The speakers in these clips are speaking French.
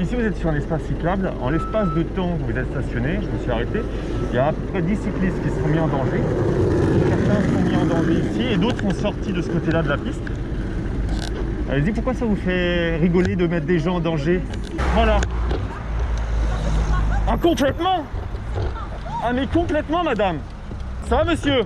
ici vous êtes sur un espace cyclable. En l'espace de temps où vous êtes stationné, je me suis arrêté, il y a à peu près 10 cyclistes qui se sont mis en danger. Certains se sont mis en danger ici et d'autres sont sortis de ce côté-là de la piste. Allez-y, pourquoi ça vous fait rigoler de mettre des gens en danger? Voilà. Ah, complètement? Ah, mais complètement, madame. Ça va, monsieur?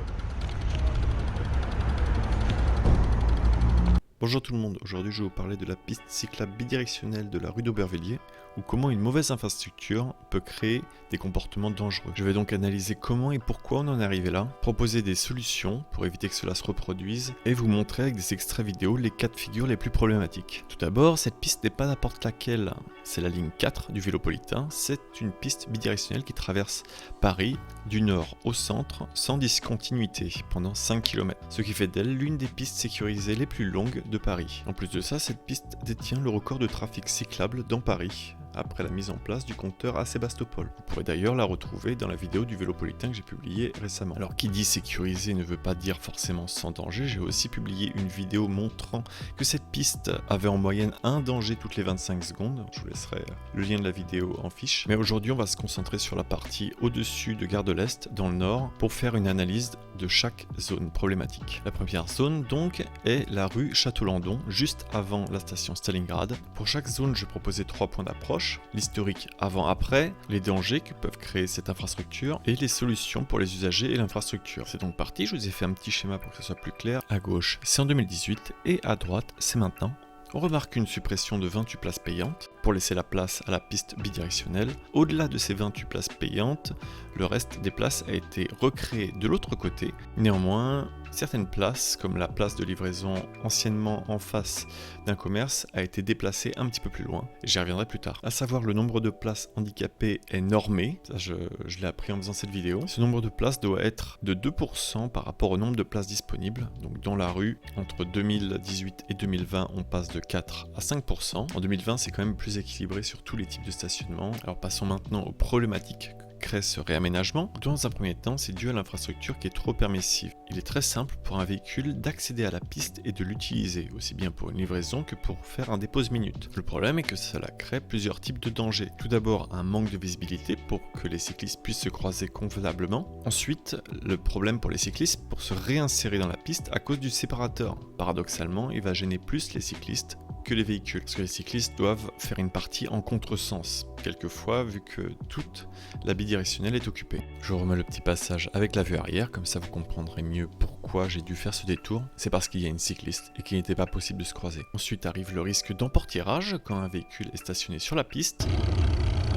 Bonjour tout le monde, aujourd'hui je vais vous parler de la piste cyclable bidirectionnelle de la rue d'Aubervilliers ou comment une mauvaise infrastructure peut créer des comportements dangereux. Je vais donc analyser comment et pourquoi on en est arrivé là, proposer des solutions pour éviter que cela se reproduise et vous montrer avec des extraits vidéo les cas de figure les plus problématiques. Tout d'abord, cette piste n'est pas n'importe laquelle, c'est la ligne 4 du Vélopolitain, c'est une piste bidirectionnelle qui traverse Paris du nord au centre sans discontinuité pendant 5 km, ce qui fait d'elle l'une des pistes sécurisées les plus longues de Paris. En plus de ça, cette piste détient le record de trafic cyclable dans Paris, après la mise en place du compteur à Sébastopol. Vous pourrez d'ailleurs la retrouver dans la vidéo du Vélopolitain que j'ai publiée récemment. Alors qui dit sécurisé ne veut pas dire forcément sans danger, j'ai aussi publié une vidéo montrant que cette piste avait en moyenne un danger toutes les 25 secondes, je vous laisserai le lien de la vidéo en fiche. Mais aujourd'hui on va se concentrer sur la partie au-dessus de Gare de l'Est, dans le nord, pour faire une analyse de chaque zone problématique. La première zone donc est la rue Château-Landon, juste avant la station Stalingrad. Pour chaque zone je proposais 3 points d'approche, l'historique avant-après, les dangers que peuvent créer cette infrastructure et les solutions pour les usagers et l'infrastructure. C'est donc parti, je vous ai fait un petit schéma pour que ce soit plus clair. À gauche, c'est en 2018 et à droite, c'est maintenant. On remarque une suppression de 28 places payantes pour laisser la place à la piste bidirectionnelle. Au-delà de ces 28 places payantes, le reste des places a été recréé de l'autre côté. Néanmoins, certaines places, comme la place de livraison anciennement en face d'un commerce, a été déplacée un petit peu plus loin. J'y reviendrai plus tard. À savoir, le nombre de places handicapées est normé. Ça, je l'ai appris en faisant cette vidéo. Ce nombre de places doit être de 2% par rapport au nombre de places disponibles. Donc dans la rue, entre 2018 et 2020, on passe de 4 à 5%. En 2020, c'est quand même plus équilibré sur tous les types de stationnement. Alors passons maintenant aux problématiques crée ce réaménagement. Dans un premier temps, c'est dû à l'infrastructure qui est trop permissive. Il est très simple pour un véhicule d'accéder à la piste et de l'utiliser, aussi bien pour une livraison que pour faire un dépose-minute. Le problème est que cela crée plusieurs types de dangers. Tout d'abord, un manque de visibilité pour que les cyclistes puissent se croiser convenablement. Ensuite, le problème pour les cyclistes pour se réinsérer dans la piste à cause du séparateur. Paradoxalement, il va gêner plus les cyclistes que les véhicules, parce que les cyclistes doivent faire une partie en contresens, quelquefois vu que toute la bidirectionnelle est occupée. Je remets le petit passage avec la vue arrière, comme ça vous comprendrez mieux pourquoi j'ai dû faire ce détour. C'est parce qu'il y a une cycliste et qu'il n'était pas possible de se croiser. Ensuite arrive le risque d'emportiérage quand un véhicule est stationné sur la piste.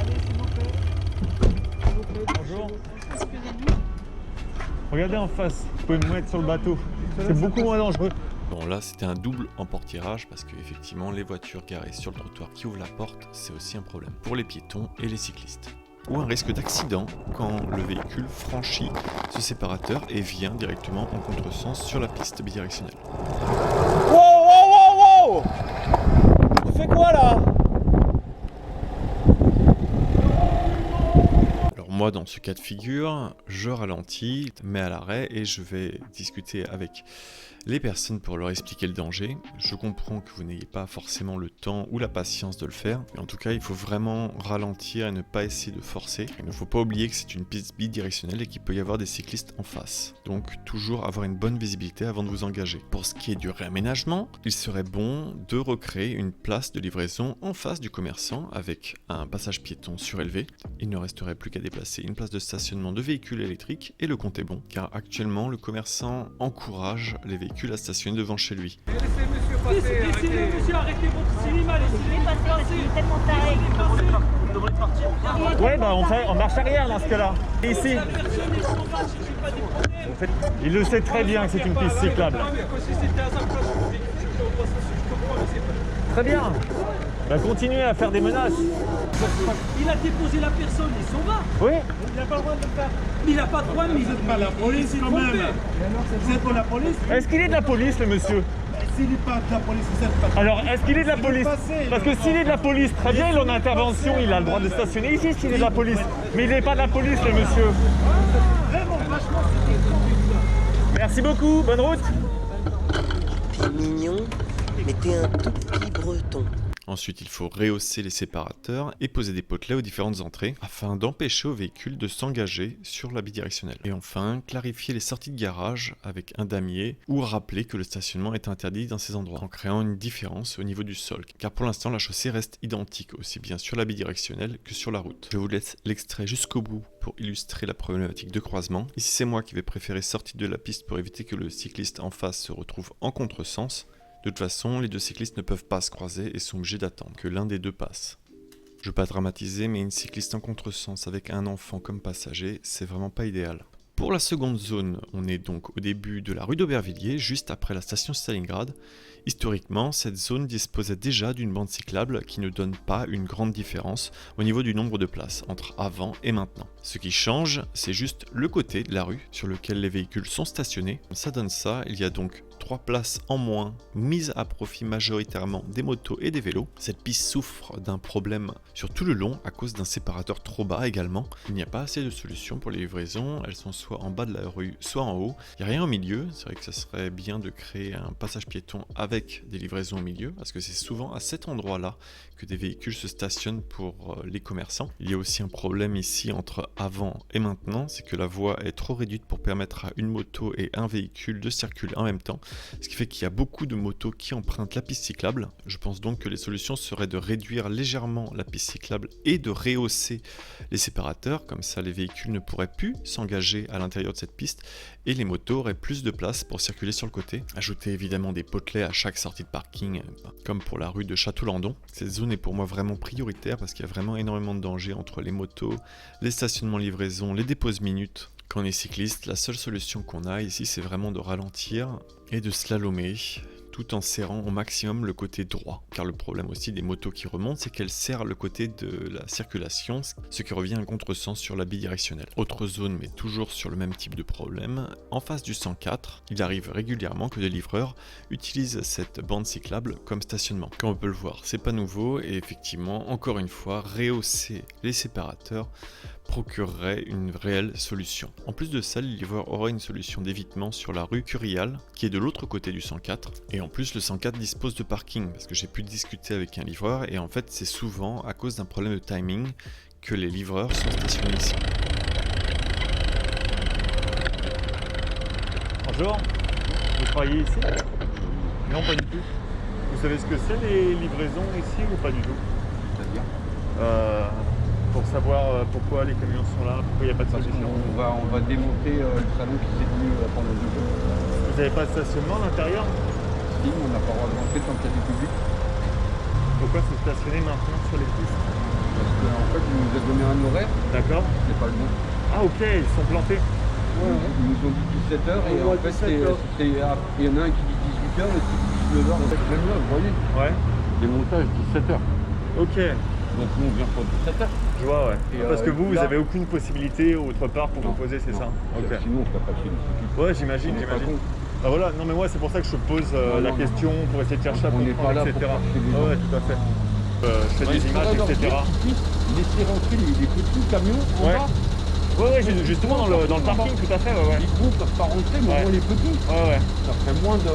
Allez, s'il vous plaît. Bonjour. Regardez en face, vous pouvez me mettre sur le bateau. C'est beaucoup moins dangereux. Bon là c'était un double emportiérage parce que effectivement les voitures garées sur le trottoir qui ouvrent la porte, c'est aussi un problème pour les piétons et les cyclistes. Ou un risque d'accident quand le véhicule franchit ce séparateur et vient directement en contresens sur la piste bidirectionnelle. Wow, wow, wow, wow! Tu fais quoi là? Moi, dans ce cas de figure, je ralentis, mets à l'arrêt et je vais discuter avec les personnes pour leur expliquer le danger. Je comprends que vous n'ayez pas forcément le temps ou la patience de le faire, mais en tout cas, il faut vraiment ralentir et ne pas essayer de forcer. Il ne faut pas oublier que c'est une piste bidirectionnelle et qu'il peut y avoir des cyclistes en face. Donc, toujours avoir une bonne visibilité avant de vous engager. Pour ce qui est du réaménagement, il serait bon de recréer une place de livraison en face du commerçant avec un passage piéton surélevé. Il ne resterait plus qu'à déplacer une place de stationnement de véhicules électriques et le compte est bon, car actuellement le commerçant encourage les véhicules à stationner devant chez lui. Laissez monsieur passer, laissez monsieur arrêter votre cinéma, laissez-les passer, il est tellement taré. Ouais, bah on marche arrière dans ce cas-là. Ici. Il le sait très bien que c'est une piste cyclable. Très bien. Bah, continuez à faire des menaces. Il a déposé la personne, il s'en va. Oui. Il n'a pas le droit de le faire. Il n'a pas le droit, mais il veut pas la police quand même. Vous êtes pour la police? Est-ce qu'il est de la police, le monsieur? S'il n'est pas de la police, vous êtes pas. Alors, est-ce qu'il est de la police? Parce que s'il est de la police, très bien, il est en intervention, il a le droit de stationner ici s'il est de la police. Mais il n'est pas de la police, le monsieur. Vraiment, vachement, Merci beaucoup, bonne route. Mignon, mais t'es un tout petit breton. Ensuite, il faut rehausser les séparateurs et poser des potelets aux différentes entrées afin d'empêcher au véhicule de s'engager sur la bidirectionnelle. Et enfin, clarifier les sorties de garage avec un damier ou rappeler que le stationnement est interdit dans ces endroits en créant une différence au niveau du sol. Car pour l'instant, la chaussée reste identique aussi bien sur la bidirectionnelle que sur la route. Je vous laisse l'extrait jusqu'au bout pour illustrer la problématique de croisement. Ici, c'est moi qui vais préférer sortir de la piste pour éviter que le cycliste en face se retrouve en contresens. De toute façon, les deux cyclistes ne peuvent pas se croiser et sont obligés d'attendre que l'un des deux passe. Je veux pas dramatiser, mais une cycliste en contresens avec un enfant comme passager, c'est vraiment pas idéal. Pour la seconde zone, on est donc au début de la rue d'Aubervilliers, juste après la station Stalingrad. Historiquement, cette zone disposait déjà d'une bande cyclable qui ne donne pas une grande différence au niveau du nombre de places entre avant et maintenant. Ce qui change, c'est juste le côté de la rue sur lequel les véhicules sont stationnés. Ça donne ça, il y a donc 3 places en moins mises à profit majoritairement des motos et des vélos. Cette piste souffre d'un problème sur tout le long à cause d'un séparateur trop bas également. Il n'y a pas assez de solutions pour les livraisons, elles sont soit en bas de la rue, soit en haut. Il n'y a rien au milieu, c'est vrai que ça serait bien de créer un passage piéton avec des livraisons au milieu, parce que c'est souvent à cet endroit-là que des véhicules se stationnent pour les commerçants. Il y a aussi un problème ici entre avant et maintenant, c'est que la voie est trop réduite pour permettre à une moto et un véhicule de circuler en même temps, ce qui fait qu'il y a beaucoup de motos qui empruntent la piste cyclable. Je pense donc que les solutions seraient de réduire légèrement la piste cyclable et de rehausser les séparateurs, comme ça les véhicules ne pourraient plus s'engager à l'intérieur de cette piste et les motos auraient plus de place pour circuler sur le côté. Ajouter évidemment des potelets à chaque sortie de parking, comme pour la rue de Château-Landon. Cette zone est pour moi vraiment prioritaire parce qu'il y a vraiment énormément de dangers entre les motos, les stationnements livraison, les déposes minutes. Quand on est cycliste, la seule solution qu'on a ici, c'est vraiment de ralentir et de slalomer, tout en serrant au maximum le côté droit. Car le problème aussi des motos qui remontent, c'est qu'elles serrent le côté de la circulation, ce qui revient à contresens sur la bidirectionnelle. Autre zone, mais toujours sur le même type de problème, en face du 104, il arrive régulièrement que des livreurs utilisent cette bande cyclable comme stationnement. Comme on peut le voir, c'est pas nouveau et effectivement, encore une fois, rehausser les séparateurs procurerait une réelle solution. En plus de ça, le livreur aura une solution d'évitement sur la rue Curial, qui est de l'autre côté du 104. Et en plus, le 104 dispose de parking, parce que j'ai pu discuter avec un livreur, et en fait, c'est souvent à cause d'un problème de timing que les livreurs sont stationnés ici. Bonjour, vous travaillez ici? Non, pas du tout. Vous savez ce que c'est les livraisons ici ou pas du tout? C'est-à-dire pour savoir pourquoi les camions sont là, pourquoi il n'y a pas de solution. On va démonter le salon qui s'est tenu pendant 2 jours. Vous n'avez pas de stationnement à l'intérieur? Si, on n'a pas le droit de rentrer tant qu'il y a du public. Pourquoi se stationner maintenant sur les pistes? Parce qu'en fait, ils nous ont donné un horaire. D'accord. C'est pas le bon. Ah ok, ils sont plantés. Ouais. Ils nous ont dit 17h et en fait, il y en a un qui dit 18h et qui dit 19h. Même là, vous voyez, Ouais. démontage 17h. Ok. Donc nous, on vient pour 17h. Je vois, ouais. Et Parce que vous là- avez aucune possibilité autre part pour vous poser, c'est ça? Ok. Sinon, on ne peut pas chez nous. Ouais, j'imagine, On est pas j'imagine. con. Bah voilà, non mais moi c'est pour ça que je pose la non, question pour essayer de chercher à On n'est pas comprendre, là etc. pour chercher les gens. Ouais, tout à fait. Je fais Ouais, des il images, faudrait leur etc. dire qu'ils puissent laisser rentrer les petits camions en Ouais. bas. Ouais, justement dans le parking, tout à fait, ouais. Les gros peuvent pas rentrer, mais Ouais. au moins les petits. Ouais. Ça ferait moins de...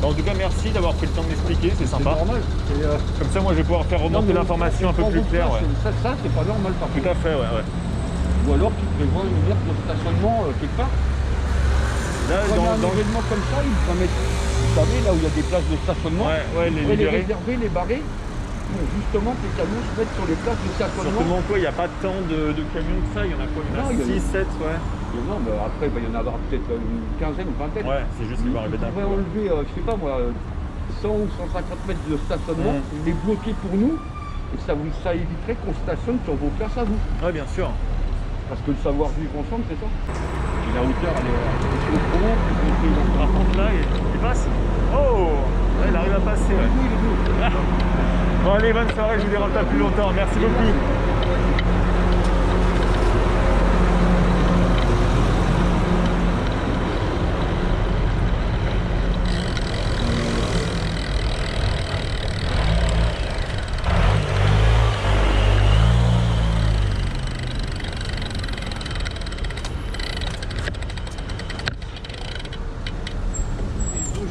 Bah, en tout cas, merci d'avoir pris le temps de m'expliquer, c'est C'est sympa. normal. Comme ça, moi je vais pouvoir faire remonter l'information un peu plus claire. Ouais. Ça, c'est pas normal par Tout contre. à fait, ouais. Ou alors tu prévois une aire de stationnement quelque part. Là, Quand il y a un dans événement comme ça, il va mettre, vous savez, là où il y a des places de stationnement, ouais, les il faut les libérer. réserver, les barrer, pour justement que les camions se mettent sur les places de stationnement. Certainement quoi, il n'y a pas tant de camions que ça, il y en a quoi? Il y en Non, a il y en a- 6, 7, ouais. Et non, mais après, il y en aura peut-être une quinzaine, une vingtaine. Ouais, c'est juste qu'il va arriver d'un On coup. pourrait enlever, je sais pas moi, 100 ou 150 mètres de stationnement, les bloquer pour nous, et ça éviterait qu'on stationne sur vos places à vous. Ouais, bien sûr. Parce que le savoir-vivre ensemble, c'est ça. Et la hauteur, elle est trop haute. Par contre là, il passe. Oh, ouais, il arrive à passer. Ouais. Bon allez, bonne soirée, je vous dérange pas plus longtemps. Merci beaucoup.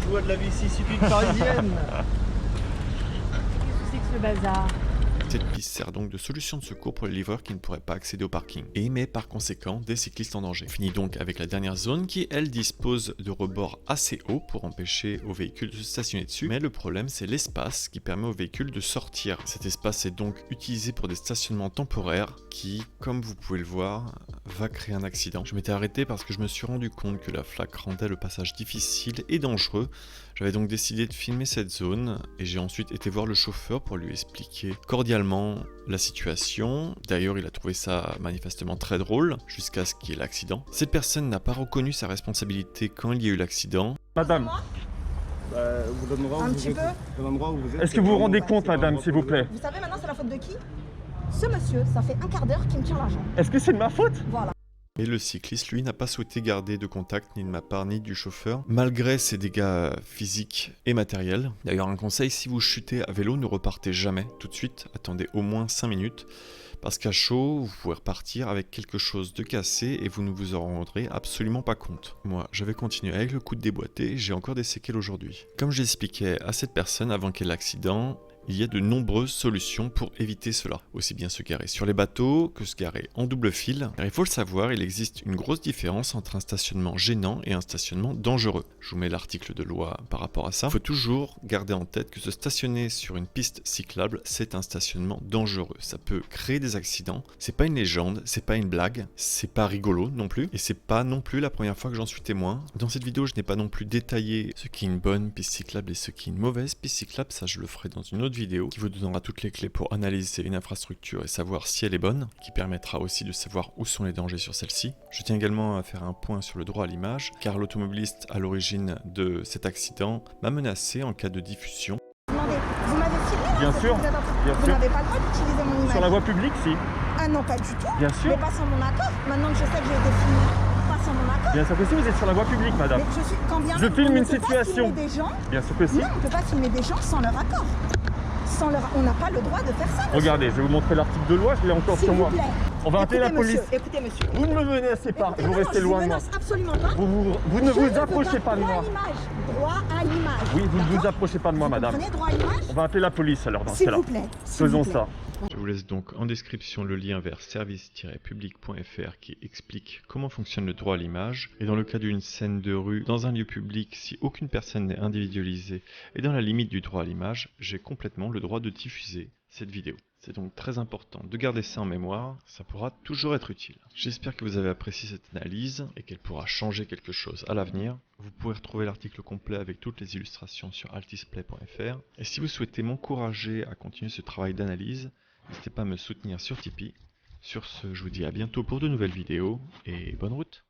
Je vois de la vicissitude parisienne. le bazar? Cette piste sert donc de solution de secours pour les livreurs qui ne pourraient pas accéder au parking et émet par conséquent des cyclistes en danger. On finit donc avec la dernière zone qui, elle, dispose de rebords assez hauts pour empêcher aux véhicules de se stationner dessus, mais le problème c'est l'espace qui permet aux véhicules de sortir. Cet espace est donc utilisé pour des stationnements temporaires qui, comme vous pouvez le voir, va créer un accident. Je m'étais arrêté parce que je me suis rendu compte que la flaque rendait le passage difficile et dangereux. J'avais donc décidé de filmer cette zone et j'ai ensuite été voir le chauffeur pour lui expliquer cordialement la situation. D'ailleurs, il a trouvé ça manifestement très drôle jusqu'à ce qu'il y ait l'accident. Cette personne n'a pas reconnu sa responsabilité quand il y a eu l'accident. Madame, Un petit peu. est-ce que vous vous rendez compte, madame, s'il vous plaît? Vous savez maintenant c'est la faute de qui? Ce monsieur, ça fait un quart d'heure qu'il me tire la jambe. Est-ce que c'est de ma faute? Voilà. Mais le cycliste, lui, n'a pas souhaité garder de contact ni de ma part ni du chauffeur, malgré ses dégâts physiques et matériels. D'ailleurs, un conseil, si vous chutez à vélo, ne repartez jamais tout de suite, attendez au moins 5 minutes, parce qu'à chaud, vous pouvez repartir avec quelque chose de cassé et vous ne vous en rendrez absolument pas compte. Moi, je vais continuer avec le coup de déboîté, j'ai encore des séquelles aujourd'hui. Comme j'expliquais à cette personne avant qu'il y ait l'accident, il y a de nombreuses solutions pour éviter cela. Aussi bien se garer sur les bateaux que se garer en double fil. Car il faut le savoir, il existe une grosse différence entre un stationnement gênant et un stationnement dangereux. Je vous mets l'article de loi par rapport à ça. Il faut toujours garder en tête que se stationner sur une piste cyclable, c'est un stationnement dangereux. Ça peut créer des accidents. C'est pas une légende, c'est pas une blague, c'est pas rigolo non plus. Et c'est pas non plus la première fois que j'en suis témoin. Dans cette vidéo, je n'ai pas non plus détaillé ce qui est une bonne piste cyclable et ce qui est une mauvaise piste cyclable. Ça, je le ferai dans une autre vidéo qui vous donnera toutes les clés pour analyser une infrastructure et savoir si elle est bonne, qui permettra aussi de savoir où sont les dangers sur celle-ci. Je tiens également à faire un point sur le droit à l'image, car l'automobiliste à l'origine de cet accident m'a menacé en cas de diffusion. Vous m'avez filmé là? Bien sûr, bien Vous sûr. n'avez pas le droit d'utiliser mon image. Sur la voie publique, si. Ah non, pas du tout. Bien sûr. Mais pas sans mon accord. Maintenant que je sais que j'ai été filmé, pas sans mon accord. Bien sûr que si, vous êtes sur la voie publique, madame. Mais je suis quand bien Je même, filme on ne une peut pas situation. filmer des gens. Bien sûr que si. Non, on ne peut pas filmer des gens sans leur accord. On n'a pas le droit de faire ça. Monsieur. Regardez, je vais vous montrer l'article de loi, je l'ai encore S'il sur vous moi. plaît. On va appeler la Écoutez, police. monsieur, écoutez, monsieur. Vous ne me menacez pas, Écoutez, vous non, restez je loin de vous moi. menace absolument pas. Vous ne Je vous veux approchez pas de droit moi. à l'image. Droit à l'image. Oui, vous ne vous D'accord? approchez pas de moi, Vous madame. comprenez, droit à l'image? On va appeler la police alors dans ce S'il cas-là. vous plaît. s'il Faisons vous plaît. ça. Je vous laisse donc en description le lien vers service-public.fr qui explique comment fonctionne le droit à l'image. Et dans le cas d'une scène de rue dans un lieu public, si aucune personne n'est individualisée et dans la limite du droit à l'image, j'ai complètement le droit de diffuser cette vidéo. C'est donc très important de garder ça en mémoire, ça pourra toujours être utile. J'espère que vous avez apprécié cette analyse et qu'elle pourra changer quelque chose à l'avenir. Vous pourrez retrouver l'article complet avec toutes les illustrations sur altisplay.fr. Et si vous souhaitez m'encourager à continuer ce travail d'analyse, n'hésitez pas à me soutenir sur Tipeee. Sur ce, je vous dis à bientôt pour de nouvelles vidéos et bonne route!